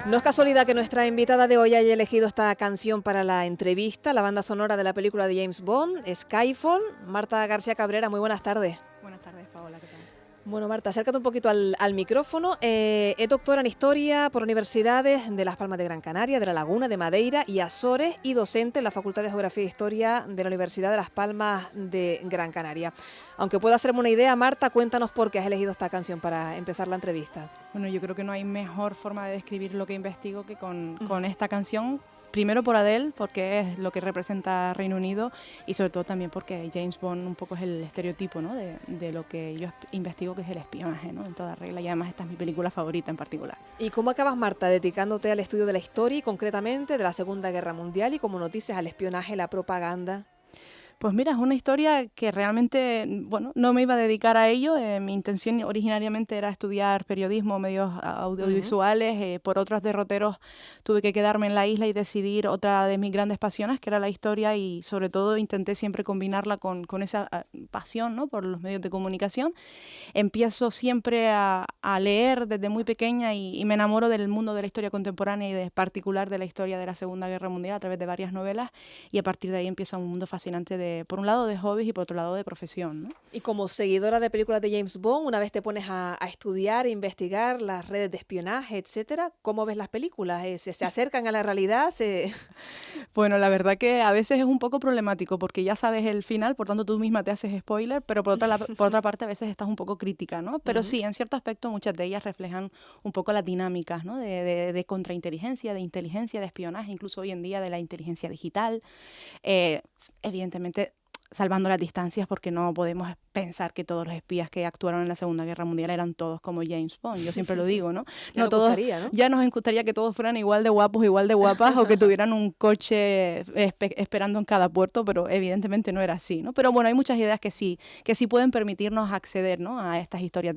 No es casualidad que nuestra invitada de hoy haya elegido esta canción para la entrevista, la banda sonora de la película de James Bond, Skyfall. Marta García Cabrera, muy buenas tardes. Buenas tardes, Paola, ¿qué tal? Bueno, Marta, acércate un poquito al micrófono. Es doctora en Historia por universidades de Las Palmas de Gran Canaria, de La Laguna, de Madeira y Azores, y docente en la Facultad de Geografía e Historia de la Universidad de Las Palmas de Gran Canaria. Aunque pueda hacerme una idea, Marta, cuéntanos por qué has elegido esta canción para empezar la entrevista. Bueno, yo creo que no hay mejor forma de describir lo que investigo que con esta canción. Primero por Adele, porque es lo que representa Reino Unido, y sobre todo también porque James Bond un poco es el estereotipo, ¿no?, de lo que yo investigo, que es el espionaje, ¿no?, en toda regla, y además esta es mi película favorita en particular. ¿Y cómo acabas, Marta, dedicándote al estudio de la historia y concretamente de la Segunda Guerra Mundial y, como noticias, al espionaje, la propaganda? Pues mira, es una historia que realmente, bueno, no me iba a dedicar a ello. Mi intención originariamente era estudiar periodismo, medios audiovisuales. Por otros derroteros tuve que quedarme en la isla y decidir otra de mis grandes pasiones, que era la historia, y sobre todo intenté siempre combinarla con esa pasión, ¿no?, por los medios de comunicación. Empiezo siempre a leer desde muy pequeña y me enamoro del mundo de la historia contemporánea y en particular de la historia de la Segunda Guerra Mundial a través de varias novelas, y a partir de ahí empieza un mundo fascinante por un lado de hobbies y por otro lado de profesión, ¿no? Y como seguidora de películas de James Bond, una vez te pones a estudiar, e investigar las redes de espionaje, etcétera, ¿cómo ves las películas? ¿Se acercan a la realidad? Bueno, la verdad que a veces es un poco problemático porque ya sabes el final, por tanto tú misma te haces spoiler, pero por otra parte a veces estás un poco crítica, ¿no? Pero sí, en cierto aspecto muchas de ellas reflejan un poco las dinámicas, ¿no?, de contrainteligencia, de inteligencia, de espionaje, incluso hoy en día de la inteligencia digital. Evidentemente, salvando las distancias, porque no podemos pensar que todos los espías que actuaron en la Segunda Guerra Mundial eran todos como James Bond. Yo siempre lo digo, ¿no? Ya nos todos, gustaría, ¿no? ya nos gustaría que todos fueran igual de guapos, igual de guapas, o que tuvieran un coche esperando en cada puerto, pero evidentemente no era así, ¿no? Pero bueno, hay muchas ideas que sí pueden permitirnos acceder, ¿no?, a estas historias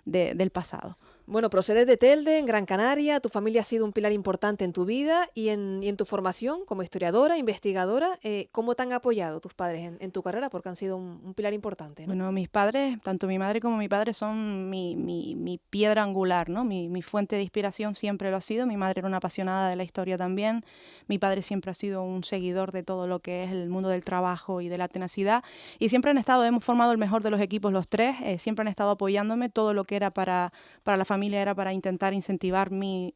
del pasado. Bueno, procedes de Telde, en Gran Canaria. Tu familia ha sido un pilar importante en tu vida y en tu formación como historiadora, investigadora. ¿Cómo te han apoyado tus padres en tu carrera? Porque han sido un pilar importante, ¿no? Bueno, mis padres, tanto mi madre como mi padre, son mi piedra angular, ¿no? Mi fuente de inspiración siempre lo ha sido. Mi madre era una apasionada de la historia también. Mi padre siempre ha sido un seguidor de todo lo que es el mundo del trabajo y de la tenacidad. Y siempre hemos formado el mejor de los equipos los tres. Siempre han estado apoyándome. Todo lo que era para la familia era para intentar incentivar mi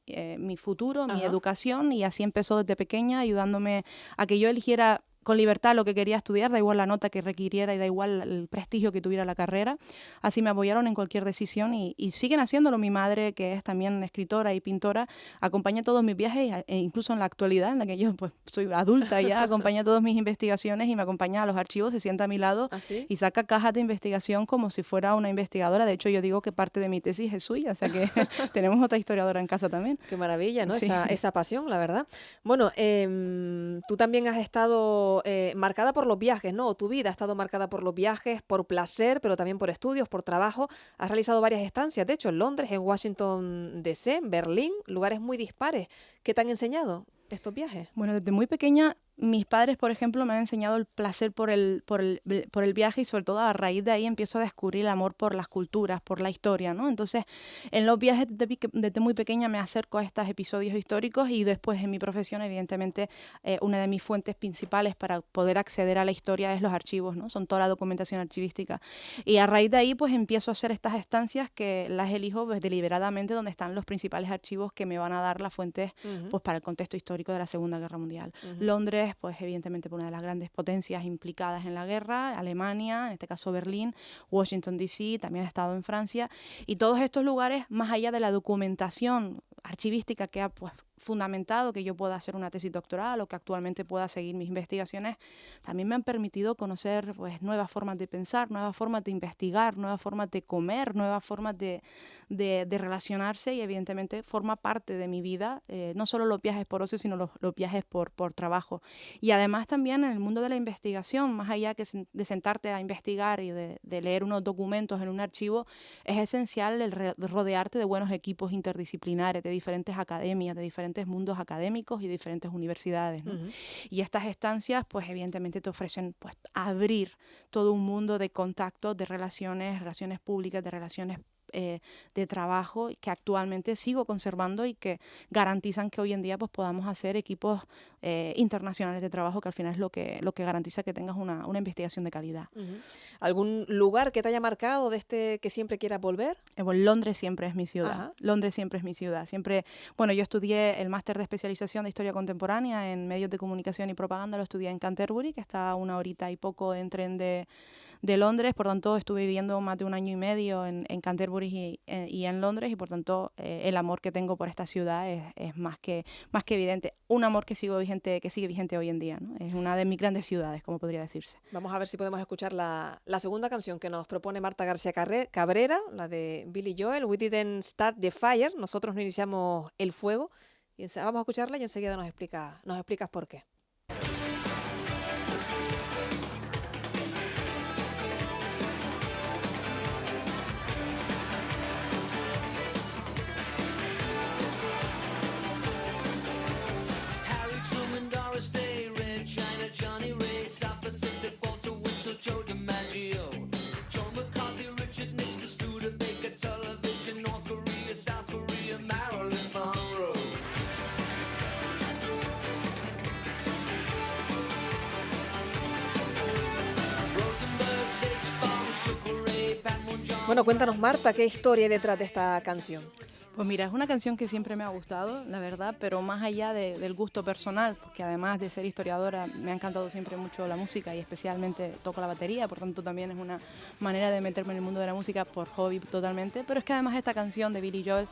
futuro, mi educación. Y así empezó desde pequeña, ayudándome a que yo eligiera con libertad lo que quería estudiar, da igual la nota que requiriera y da igual el prestigio que tuviera la carrera. Así me apoyaron en cualquier decisión y siguen haciéndolo. Mi madre, que es también escritora y pintora, acompaña todos mis viajes e incluso en la actualidad, en la que yo pues soy adulta ya, acompaña todas mis investigaciones y me acompaña a los archivos, se sienta a mi lado. ¿Ah, sí? Y saca cajas de investigación como si fuera una investigadora. De hecho, yo digo que parte de mi tesis es suya, o sea que tenemos otra historiadora en casa también. Qué maravilla, ¿no? Sí. Esa pasión, la verdad. Bueno, tú también has estado marcada por los viajes, ¿no? Tu vida ha estado marcada por los viajes, por placer, pero también por estudios, por trabajo. Has realizado varias estancias, de hecho, en Londres, en Washington DC, en Berlín, lugares muy dispares. ¿Qué te han enseñado estos viajes? Bueno, desde muy pequeña, mis padres, por ejemplo, me han enseñado el placer por el viaje, y sobre todo a raíz de ahí empiezo a descubrir el amor por las culturas, por la historia, ¿no? Entonces, en los viajes desde muy pequeña me acerco a estos episodios históricos, y después en mi profesión, evidentemente, una de mis fuentes principales para poder acceder a la historia es los archivos, ¿no? Son toda la documentación archivística. Y a raíz de ahí, pues empiezo a hacer estas estancias que las elijo pues, deliberadamente donde están los principales archivos que me van a dar las fuentes pues, para el contexto histórico de la Segunda Guerra Mundial. Londres, pues evidentemente por una de las grandes potencias implicadas en la guerra, Alemania, en este caso Berlín, Washington DC, también he estado en Francia, y todos estos lugares, más allá de la documentación archivística que ha pues fundamentado que yo pueda hacer una tesis doctoral o que actualmente pueda seguir mis investigaciones, también me han permitido conocer pues nuevas formas de pensar, nuevas formas de investigar, nuevas formas de comer, nuevas formas de relacionarse, y evidentemente forma parte de mi vida, no solo los viajes por ocio, sino los viajes por trabajo. Y además también en el mundo de la investigación, más allá que de sentarte a investigar y de leer unos documentos en un archivo, es esencial el rodearte de buenos equipos interdisciplinares, de diferentes academias, de diferentes mundos académicos y diferentes universidades, ¿no? Y estas estancias, pues evidentemente te ofrecen pues, abrir todo un mundo de contactos, de relaciones públicas, de relaciones de trabajo que actualmente sigo conservando y que garantizan que hoy en día pues podamos hacer equipos internacionales de trabajo, que al final es lo que garantiza que tengas una investigación de calidad. ¿Algún lugar que te haya marcado de que siempre quieras volver? Bueno, Londres siempre es mi ciudad. Ajá. Londres siempre es mi ciudad. Siempre, bueno, yo estudié el máster de especialización de Historia Contemporánea en Medios de Comunicación y Propaganda, lo estudié en Canterbury, que está a una horita y poco en tren de Londres. Por tanto, estuve viviendo más de 1 año y medio en Canterbury y en Londres, y por tanto el amor que tengo por esta ciudad es más que evidente. Un amor que sigue vigente hoy en día, ¿no? Es una de mis grandes ciudades, como podría decirse. Vamos a ver si podemos escuchar la segunda canción que nos propone Marta García Cabrera, la de Billy Joel, We Didn't Start the Fire, nosotros no iniciamos el fuego. Y vamos a escucharla y enseguida nos explicas por qué. Bueno, cuéntanos, Marta, ¿qué historia hay detrás de esta canción? Pues mira, es una canción que siempre me ha gustado, la verdad, pero más allá del gusto personal, porque además de ser historiadora, me ha encantado siempre mucho la música y especialmente toco la batería, por tanto también es una manera de meterme en el mundo de la música por hobby totalmente. Pero es que además esta canción de Billy Joel,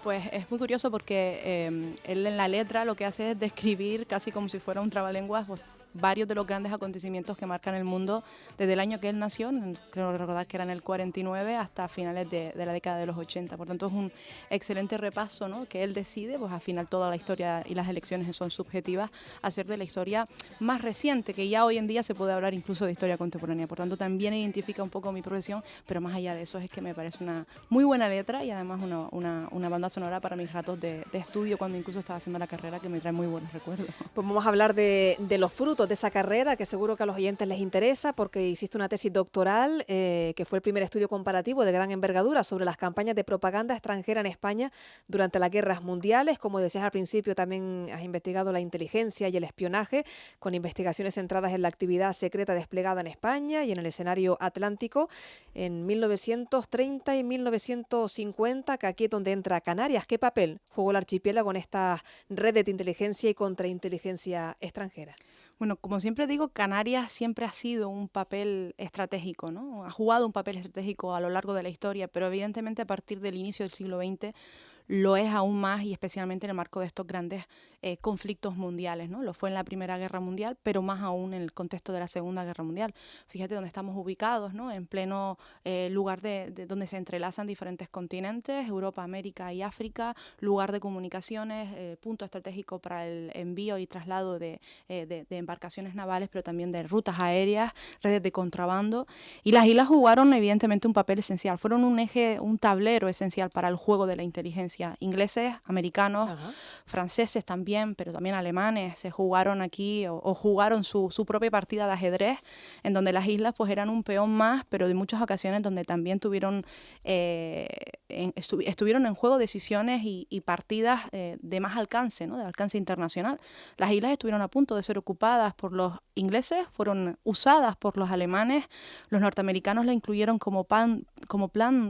pues es muy curioso porque él en la letra lo que hace es describir casi como si fuera un trabalenguas, pues, varios de los grandes acontecimientos que marcan el mundo desde el año que él nació, creo recordar que era en el 49, hasta finales de la década de los 80. Por tanto, es un excelente repaso, ¿no?, que él decide, pues al final toda la historia y las elecciones son subjetivas, hacer de la historia más reciente, que ya hoy en día se puede hablar incluso de historia contemporánea. Por tanto, también identifica un poco mi profesión, pero más allá de eso es que me parece una muy buena letra y además una banda sonora para mis ratos de estudio, cuando incluso estaba haciendo la carrera, que me trae muy buenos recuerdos. Pues vamos a hablar de los frutos de esa carrera, que seguro que a los oyentes les interesa, porque hiciste una tesis doctoral que fue el primer estudio comparativo de gran envergadura sobre las campañas de propaganda extranjera en España durante las guerras mundiales. Como decías al principio, también has investigado la inteligencia y el espionaje, con investigaciones centradas en la actividad secreta desplegada en España y en el escenario atlántico en 1930 y 1950, que aquí es donde entra Canarias. ¿Qué papel jugó el archipiélago en estas redes de inteligencia y contrainteligencia extranjera? Bueno, como siempre digo, Canarias siempre ha sido un papel estratégico, ¿no? Ha jugado un papel estratégico a lo largo de la historia, pero evidentemente a partir del inicio del siglo XX lo es aún más, y especialmente en el marco de estos grandes conflictos mundiales, ¿no? Lo fue en la Primera Guerra Mundial, pero más aún en el contexto de la Segunda Guerra Mundial. Fíjate dónde estamos ubicados, ¿no? En pleno lugar de donde se entrelazan diferentes continentes, Europa, América y África, lugar de comunicaciones, punto estratégico para el envío y traslado de embarcaciones navales, pero también de rutas aéreas, redes de contrabando. Y las islas jugaron evidentemente un papel esencial, fueron un eje, un tablero esencial para el juego de la inteligencia. Ingleses, americanos, franceses también, pero también alemanes se jugaron aquí o jugaron su propia partida de ajedrez, en donde las islas pues eran un peón más, pero en muchas ocasiones donde también estuvieron en juego decisiones y partidas de más alcance, ¿no?, de alcance internacional. Las islas estuvieron a punto de ser ocupadas por los ingleses, fueron usadas por los alemanes, los norteamericanos la incluyeron como plan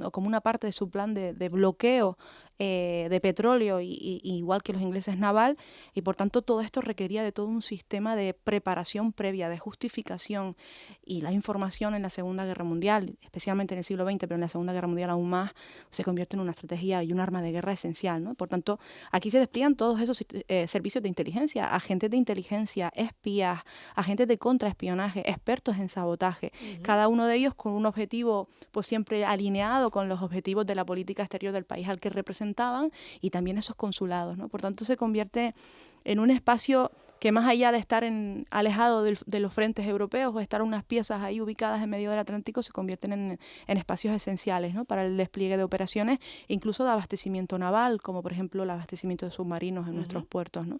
o como una parte de su plan de bloqueo de petróleo, y igual que los ingleses naval, y por tanto todo esto requería de todo un sistema de preparación previa, de justificación, y la información en la Segunda Guerra Mundial, especialmente en el siglo XX, pero en la Segunda Guerra Mundial aún más, se convierte en una estrategia y un arma de guerra esencial, ¿no? Por tanto, aquí se despliegan todos esos servicios de inteligencia, agentes de inteligencia, espías, agentes de contraespionaje, expertos en sabotaje, cada uno de ellos con un objetivo pues siempre alineado con los objetivos de la política exterior del país al que representaban, y también esos consulados, ¿no? Por tanto, se convierte en un espacio que, más allá de estar alejado de los frentes europeos o estar unas piezas ahí ubicadas en medio del Atlántico, se convierten en espacios esenciales, ¿no?, para el despliegue de operaciones, incluso de abastecimiento naval, como por ejemplo el abastecimiento de submarinos en nuestros puertos, ¿no?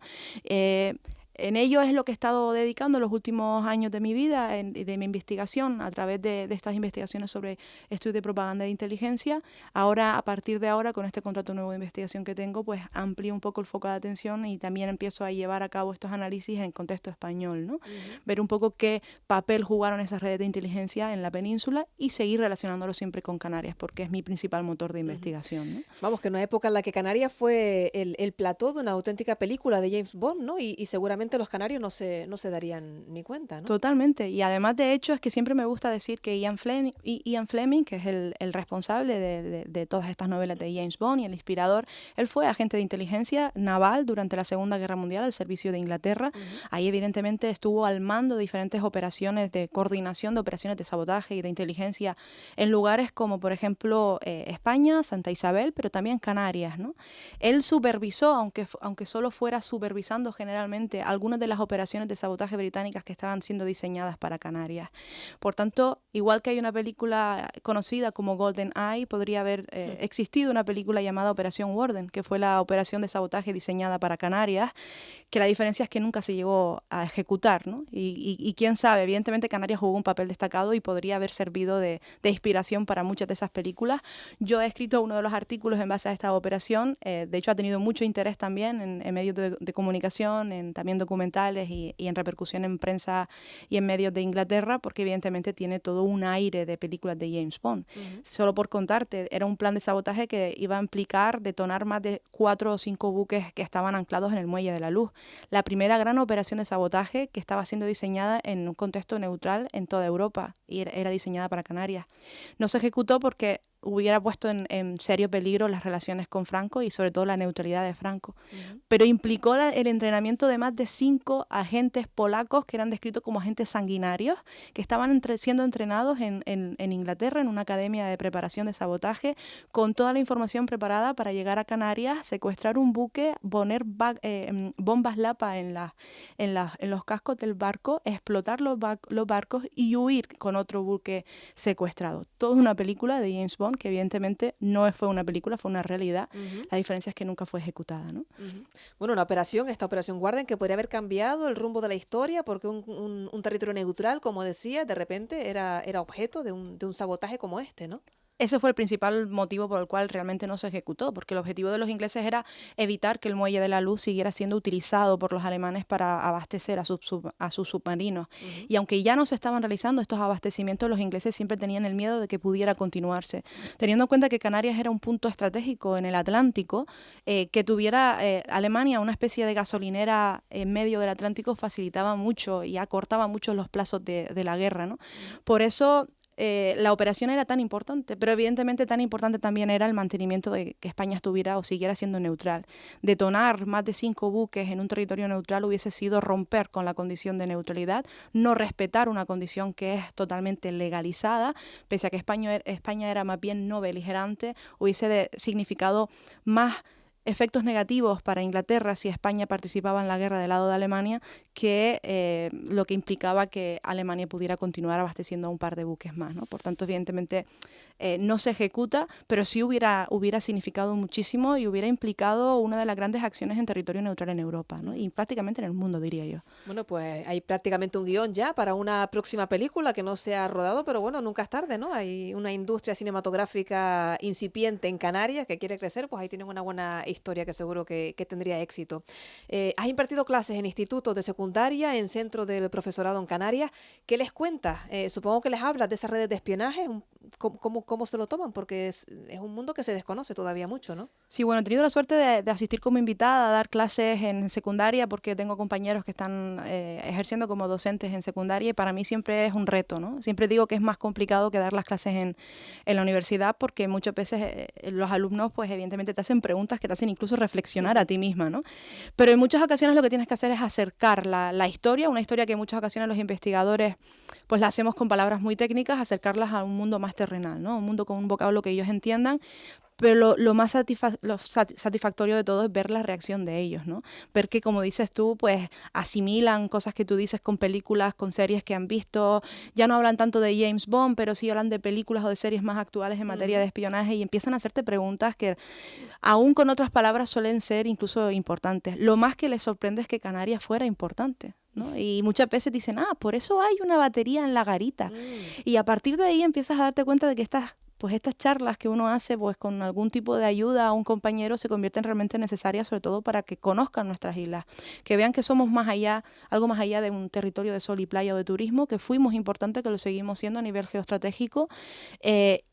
en ello es lo que he estado dedicando los últimos años de mi vida, de mi investigación, a través de estas investigaciones sobre estudios de propaganda de inteligencia. Ahora, a partir de ahora, con este contrato nuevo de investigación que tengo, pues amplío un poco el foco de atención y también empiezo a llevar a cabo estos análisis en contexto español, ¿no? Ver un poco qué papel jugaron esas redes de inteligencia en la península y seguir relacionándolo siempre con Canarias, porque es mi principal motor de investigación, ¿no? Vamos, que en una época en la que Canarias fue el plató de una auténtica película de James Bond, ¿no? Y seguramente los canarios no se darían ni cuenta, ¿no? Totalmente. Y además, de hecho, es que siempre me gusta decir que Ian Fleming, que es el responsable de todas estas novelas de James Bond y el inspirador, él fue agente de inteligencia naval durante la Segunda Guerra Mundial al servicio de Inglaterra. Ahí evidentemente estuvo al mando de diferentes operaciones de coordinación de operaciones de sabotaje y de inteligencia en lugares como, por ejemplo, España, Santa Isabel, pero también Canarias, ¿no? Él supervisó, aunque solo fuera supervisando generalmente, algunas de las operaciones de sabotaje británicas que estaban siendo diseñadas para Canarias. Por tanto, igual que hay una película conocida como Golden Eye, podría haber existido una película llamada Operación Warden, que fue la operación de sabotaje diseñada para Canarias, que la diferencia es que nunca se llegó a ejecutar, ¿no? Y quién sabe, evidentemente Canarias jugó un papel destacado y podría haber servido de inspiración para muchas de esas películas. Yo he escrito uno de los artículos en base a esta operación, de hecho ha tenido mucho interés también en medios de comunicación, en también documentales y en repercusión en prensa y en medios de Inglaterra, porque evidentemente tiene todo un aire de películas de James Bond. Solo por contarte, era un plan de sabotaje que iba a implicar detonar más de 4 o 5 buques que estaban anclados en el Muelle de la Luz. La primera gran operación de sabotaje que estaba siendo diseñada en un contexto neutral en toda Europa y era diseñada para Canarias. No se ejecutó porque hubiera puesto en serio peligro las relaciones con Franco y sobre todo la neutralidad de Franco. Pero implicó el entrenamiento de más de 5 agentes polacos que eran descritos como agentes sanguinarios, que estaban siendo entrenados en Inglaterra, en una academia de preparación de sabotaje, con toda la información preparada para llegar a Canarias, secuestrar un buque, poner bombas lapa en los cascos del barco, explotar los barcos y huir con otro buque secuestrado. Toda una película de James Bond que evidentemente no fue una película, fue una realidad. La diferencia es que nunca fue ejecutada, ¿no? Bueno, esta operación Warden, que podría haber cambiado el rumbo de la historia porque un territorio neutral, como decía, de repente era objeto de un sabotaje como este, ¿no? Ese fue el principal motivo por el cual realmente no se ejecutó, porque el objetivo de los ingleses era evitar que el Muelle de la Luz siguiera siendo utilizado por los alemanes para abastecer a sus submarinos. Y aunque ya no se estaban realizando estos abastecimientos, los ingleses siempre tenían el miedo de que pudiera continuarse. Teniendo en cuenta que Canarias era un punto estratégico en el Atlántico, que tuviera Alemania una especie de gasolinera en medio del Atlántico facilitaba mucho y acortaba mucho los plazos de la guerra, ¿no? Por eso la operación era tan importante, pero evidentemente tan importante también era el mantenimiento de que España estuviera o siguiera siendo neutral. Detonar más de 5 buques en un territorio neutral hubiese sido romper con la condición de neutralidad, no respetar una condición que es totalmente legalizada, pese a que España era más bien no beligerante, hubiese significado más efectos negativos para Inglaterra si España participaba en la guerra del lado de Alemania que lo que implicaba que Alemania pudiera continuar abasteciendo a un par de buques más, ¿no? Por tanto, evidentemente no se ejecuta, pero sí hubiera significado muchísimo y hubiera implicado una de las grandes acciones en territorio neutral en Europa, ¿no? Y prácticamente en el mundo, diría yo. Bueno, pues hay prácticamente un guión ya para una próxima película que no se ha rodado, pero bueno, nunca es tarde, ¿no? Hay una industria cinematográfica incipiente en Canarias que quiere crecer, pues ahí tienen una buena historia que seguro que tendría éxito. Has impartido clases en institutos de secundaria, en centro del profesorado en Canarias. ¿Qué les cuentas? Supongo que les hablas de esas redes de espionaje. ¿Cómo se lo toman? Porque es un mundo que se desconoce todavía mucho, ¿no? Sí, bueno, he tenido la suerte de asistir como invitada a dar clases en secundaria porque tengo compañeros que están ejerciendo como docentes en secundaria y para mí siempre es un reto, ¿no? Siempre digo que es más complicado que dar las clases en la universidad porque muchas veces los alumnos pues evidentemente te hacen preguntas que te hacen incluso reflexionar a ti misma, ¿no? Pero en muchas ocasiones lo que tienes que hacer es acercar la historia, una historia que en muchas ocasiones los investigadores pues la hacemos con palabras muy técnicas, acercarlas a un mundo más terrenal, ¿no? Un mundo con un vocablo que ellos entiendan, Pero lo más satisfactorio de todo es ver la reacción de ellos, ¿no? Ver que, como dices tú, pues asimilan cosas que tú dices con películas, con series que han visto. Ya no hablan tanto de James Bond, pero sí hablan de películas o de series más actuales en materia de espionaje y empiezan a hacerte preguntas que, aún con otras palabras, suelen ser incluso importantes. Lo más que les sorprende es que Canarias fuera importante, ¿no? Y muchas veces dicen, por eso hay una batería en la garita. Y a partir de ahí empiezas a darte cuenta de que estas charlas que uno hace pues con algún tipo de ayuda a un compañero se convierten realmente necesarias, sobre todo para que conozcan nuestras islas, que vean que somos más allá, algo más allá de un territorio de sol y playa o de turismo, que fuimos importantes, que lo seguimos siendo a nivel geoestratégico,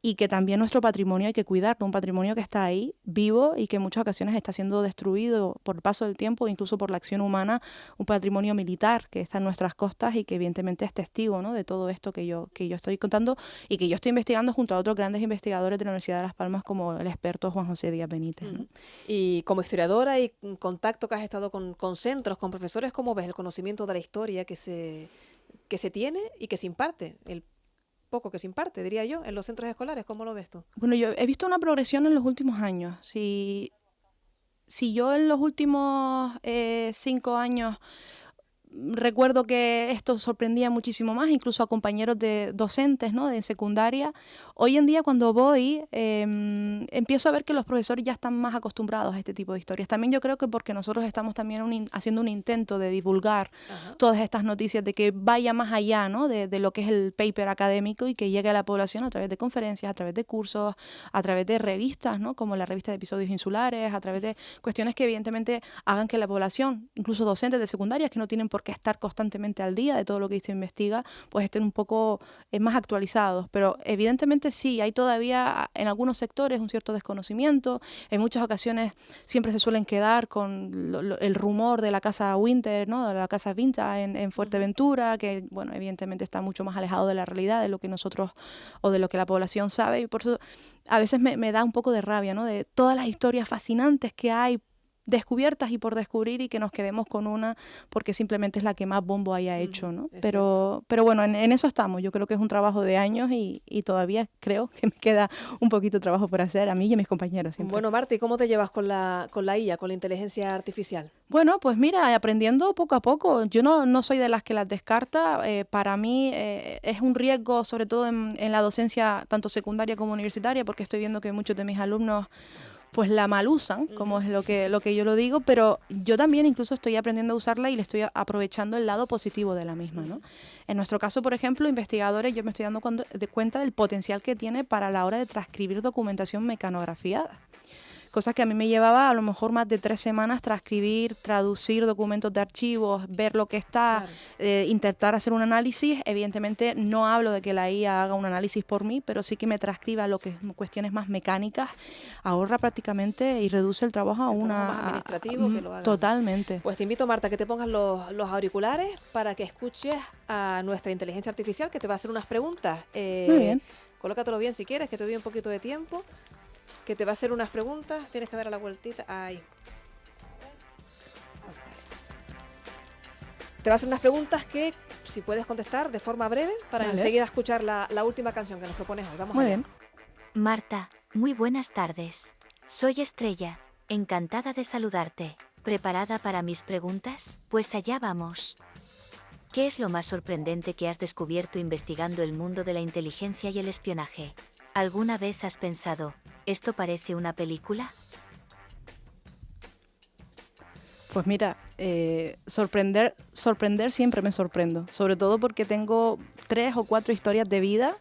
y que también nuestro patrimonio hay que cuidarlo, un patrimonio que está ahí vivo y que en muchas ocasiones está siendo destruido por el paso del tiempo, incluso por la acción humana, un patrimonio militar que está en nuestras costas y que evidentemente es testigo, ¿no?, de todo esto que yo estoy contando y que yo estoy investigando junto a otros grandes investigadores de la Universidad de Las Palmas como el experto Juan José Díaz Benítez, ¿no? Y como historiadora y en contacto que has estado con centros, con profesores, ¿cómo ves el conocimiento de la historia que se tiene y que se imparte? El poco que se imparte, diría yo, en los centros escolares, ¿cómo lo ves tú? Bueno, yo he visto una progresión en los últimos años. Si yo en los últimos 5 años recuerdo que esto sorprendía muchísimo más, incluso a compañeros de docentes, ¿no?, de secundaria. Hoy en día, cuando voy, empiezo a ver que los profesores ya están más acostumbrados a este tipo de historias. También yo creo que porque nosotros estamos también haciendo un intento de divulgar todas estas noticias, de que vaya más allá, ¿no?, de lo que es el paper académico y que llegue a la población a través de conferencias, a través de cursos, a través de revistas, ¿no?, como la revista de episodios insulares, a través de cuestiones que evidentemente hagan que la población, incluso docentes de secundarias que no tienen por qué estar constantemente al día de todo lo que se investiga, pues estén un poco más actualizados. Pero evidentemente sí, hay todavía en algunos sectores un cierto desconocimiento. En muchas ocasiones siempre se suelen quedar con el rumor de la casa Winter, ¿no?, de la casa Vinta en Fuerteventura, que bueno, evidentemente está mucho más alejado de la realidad, de lo que nosotros o de lo que la población sabe. Y por eso a veces me da un poco de rabia, ¿no?, de todas las historias fascinantes que hay descubiertas y por descubrir, y que nos quedemos con una porque simplemente es la que más bombo haya hecho, ¿no? Pero bueno, en eso estamos. Yo creo que es un trabajo de años y todavía creo que me queda un poquito de trabajo por hacer, a mí y a mis compañeros siempre. Bueno, Marta, ¿y cómo te llevas con la IA, con la inteligencia artificial? Bueno, pues mira, aprendiendo poco a poco. Yo no soy de las que las descarta. Para mí es un riesgo, sobre todo en la docencia, tanto secundaria como universitaria, porque estoy viendo que muchos de mis alumnos pues la mal usan, como es lo que yo lo digo, pero yo también incluso estoy aprendiendo a usarla y le estoy aprovechando el lado positivo de la misma, ¿no? En nuestro caso, por ejemplo, investigadores, yo me estoy dando cuenta del potencial que tiene para la hora de transcribir documentación mecanografiada. Cosas que a mí me llevaba a lo mejor más de 3 semanas transcribir, traducir documentos de archivos, ver lo que está, intentar hacer un análisis. Evidentemente no hablo de que la IA haga un análisis por mí, pero sí que me transcriba lo que es cuestiones más mecánicas, ahorra prácticamente y reduce el trabajo a más administrativo que lo haga. Totalmente. Pues te invito, Marta, que te pongas los auriculares para que escuches a nuestra inteligencia artificial, que te va a hacer unas preguntas. Muy bien. Colócatelo bien si quieres, que te doy un poquito de tiempo. Que te va a hacer unas preguntas, tienes que dar a la vueltita. Ahí. Te va a hacer unas preguntas que, si puedes contestar de forma breve, para enseguida escuchar la última canción que nos propones hoy. Vamos Muy allá. bien. Marta, muy buenas tardes. Soy Estrella, encantada de saludarte. ¿Preparada para mis preguntas? Pues allá vamos. ¿Qué es lo más sorprendente que has descubierto investigando el mundo de la inteligencia y el espionaje? ¿Alguna vez has pensado, esto parece una película? Pues mira, sorprender siempre me sorprendo, sobre todo porque tengo 3 o 4 historias de vida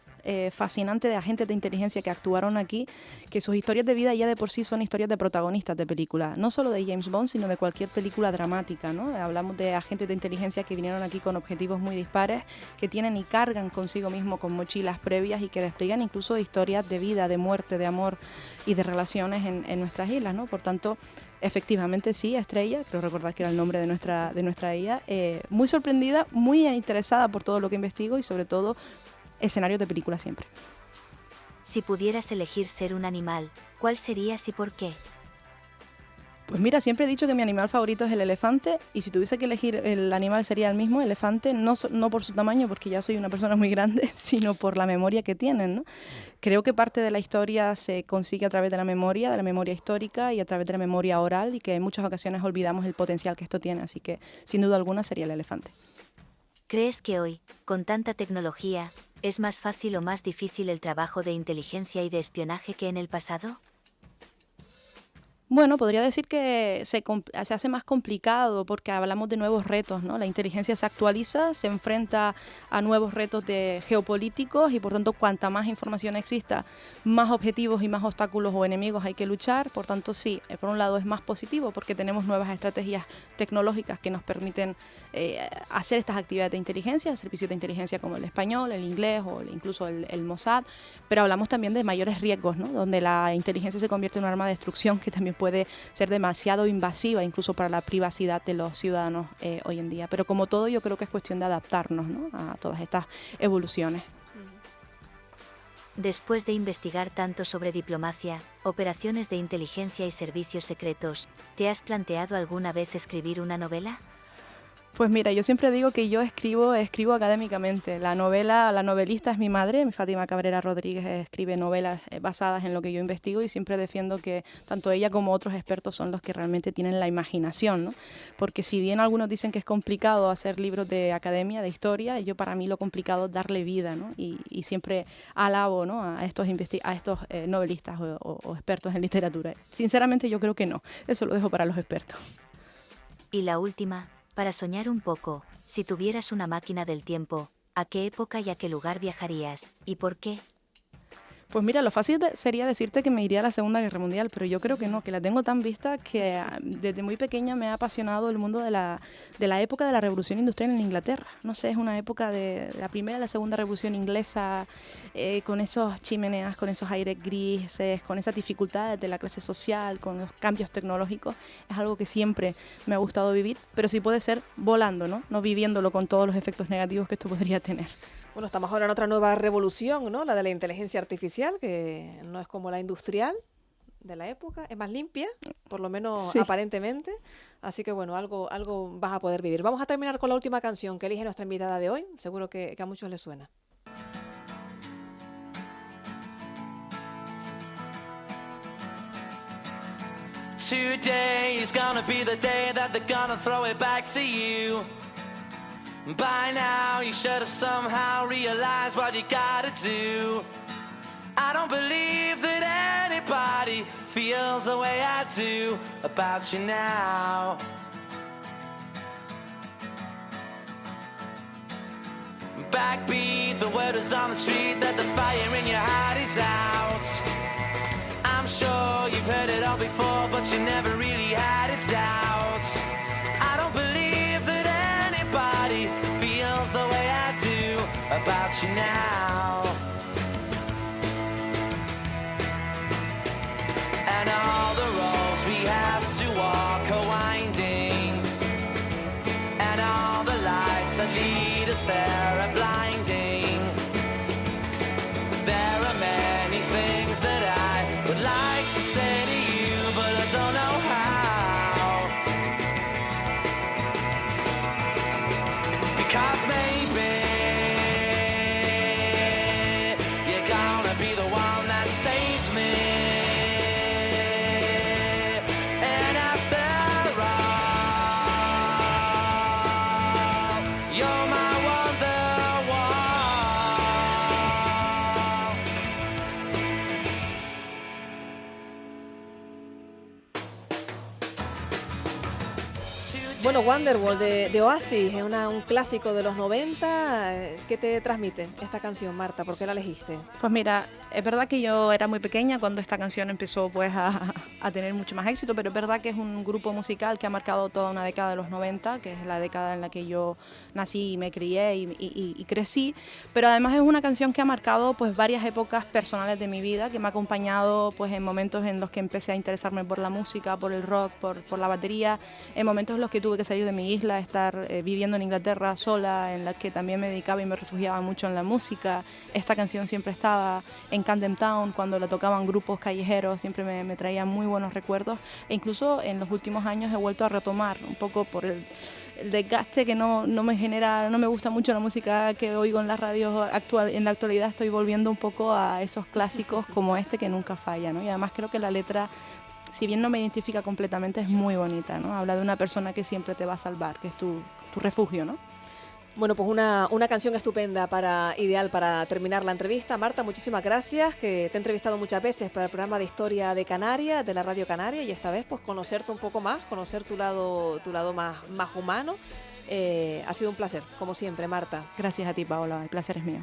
fascinantes de agentes de inteligencia que actuaron aquí, que sus historias de vida ya de por sí son historias de protagonistas de películas, no solo de James Bond, sino de cualquier película dramática, ¿no? Hablamos de agentes de inteligencia que vinieron aquí con objetivos muy dispares, que tienen y cargan consigo mismo con mochilas previas y que despliegan incluso historias de vida, de muerte, de amor y de relaciones en nuestras islas, ¿no? Por tanto, efectivamente sí, Estrella, creo recordar que era el nombre de nuestra IA, muy sorprendida, muy interesada por todo lo que investigo y sobre todo escenarios de película siempre. Si pudieras elegir ser un animal, ¿cuál serías y por qué? Pues mira, siempre he dicho que mi animal favorito es el elefante y si tuviese que elegir el animal sería el mismo elefante, no por su tamaño, porque ya soy una persona muy grande, sino por la memoria que tienen, ¿no? Creo que parte de la historia se consigue a través de la memoria histórica y a través de la memoria oral y que en muchas ocasiones olvidamos el potencial que esto tiene, así que sin duda alguna sería el elefante. ¿Crees que hoy, con tanta tecnología, es más fácil o más difícil el trabajo de inteligencia y de espionaje que en el pasado? Bueno, podría decir que se hace más complicado porque hablamos de nuevos retos, ¿no? La inteligencia se actualiza, se enfrenta a nuevos retos geopolíticos y por tanto cuanta más información exista, más objetivos y más obstáculos o enemigos hay que luchar. Por tanto, sí, por un lado es más positivo porque tenemos nuevas estrategias tecnológicas que nos permiten hacer estas actividades de inteligencia, servicios de inteligencia como el español, el inglés o incluso el Mossad, pero hablamos también de mayores riesgos, ¿no? Donde la inteligencia se convierte en un arma de destrucción que también puede ser demasiado invasiva incluso para la privacidad de los ciudadanos hoy en día. Pero como todo, yo creo que es cuestión de adaptarnos, ¿no? A todas estas evoluciones. Después de investigar tanto sobre diplomacia, operaciones de inteligencia y servicios secretos, ¿te has planteado alguna vez escribir una novela? Pues mira, yo siempre digo que yo escribo académicamente. La novelista es mi madre, mi Fátima Cabrera Rodríguez escribe novelas basadas en lo que yo investigo y siempre defiendo que tanto ella como otros expertos son los que realmente tienen la imaginación, ¿no? Porque si bien algunos dicen que es complicado hacer libros de academia, de historia, para mí lo complicado es darle vida, ¿no? Y siempre alabo, ¿no? a estos novelistas o expertos en literatura. Sinceramente yo creo que no, eso lo dejo para los expertos. Y la última, para soñar un poco, si tuvieras una máquina del tiempo, ¿a qué época y a qué lugar viajarías, y por qué? Pues mira, lo fácil sería decirte que me iría a la Segunda Guerra Mundial, pero yo creo que no, que la tengo tan vista que desde muy pequeña me ha apasionado el mundo de la época de la Revolución Industrial en Inglaterra. No sé, es una época de la primera y la segunda Revolución Inglesa, con esos chimeneas, con esos aires grises, con esas dificultades de la clase social, con los cambios tecnológicos. Es algo que siempre me ha gustado vivir, pero sí puede ser volando, ¿no? No viviéndolo con todos los efectos negativos que esto podría tener. Bueno, estamos ahora en otra nueva revolución, ¿no? La de la inteligencia artificial, que no es como la industrial de la época, es más limpia, por lo menos sí, aparentemente. Así que bueno, algo vas a poder vivir. Vamos a terminar con la última canción que elige nuestra invitada de hoy. Seguro que a muchos les suena. Today is gonna be the day that they're gonna throw it back to you. By now you should have somehow realized what you gotta do. I don't believe that anybody feels the way I do about you now. Backbeat, the word is on the street that the fire in your heart is out. I'm sure you've heard it all before, but you never really had a doubt. I don't believe that anybody feels the way I do about you now. And all the roads we have to walk are winding, and all the lights that lead us there are blinding. There are many things that I would like to say to you, but I don't know how. Because maybe you're gonna be the one that saves me. And after all, you're my wonderwall. Bueno, Wonderwall de Oasis, es un clásico de los 90. ¿Qué te transmite esta canción, Marta? ¿Por qué la elegiste? Pues mira, es verdad que yo era muy pequeña cuando esta canción empezó pues a tener mucho más éxito, pero es verdad que es un grupo musical que ha marcado toda una década de los 90, que es la década en la que yo nací y me crié y crecí, pero además es una canción que ha marcado pues varias épocas personales de mi vida, que me ha acompañado pues en momentos en los que empecé a interesarme por la música, por el rock, por la batería, en momentos en los que tuve tuve que salir de mi isla, estar viviendo en Inglaterra sola, en la que también me dedicaba y me refugiaba mucho en la música. Esta canción siempre estaba en Camden Town, cuando la tocaban grupos callejeros, siempre me traía muy buenos recuerdos. E incluso en los últimos años he vuelto a retomar, un poco por el desgaste que no me genera, no me gusta mucho la música que oigo en la radio actual. En la actualidad estoy volviendo un poco a esos clásicos como este que nunca falla, ¿no? Y además creo que la letra, si bien no me identifica completamente, es muy bonita, ¿no? Habla de una persona que siempre te va a salvar, que es tu refugio, ¿no? Bueno, pues una canción estupenda, ideal para terminar la entrevista. Marta, muchísimas gracias, que te he entrevistado muchas veces para el programa de Historia de Canarias, de la Radio Canaria, y esta vez pues conocerte un poco más, conocer tu lado más humano. Ha sido un placer, como siempre, Marta. Gracias a ti, Paola, el placer es mío.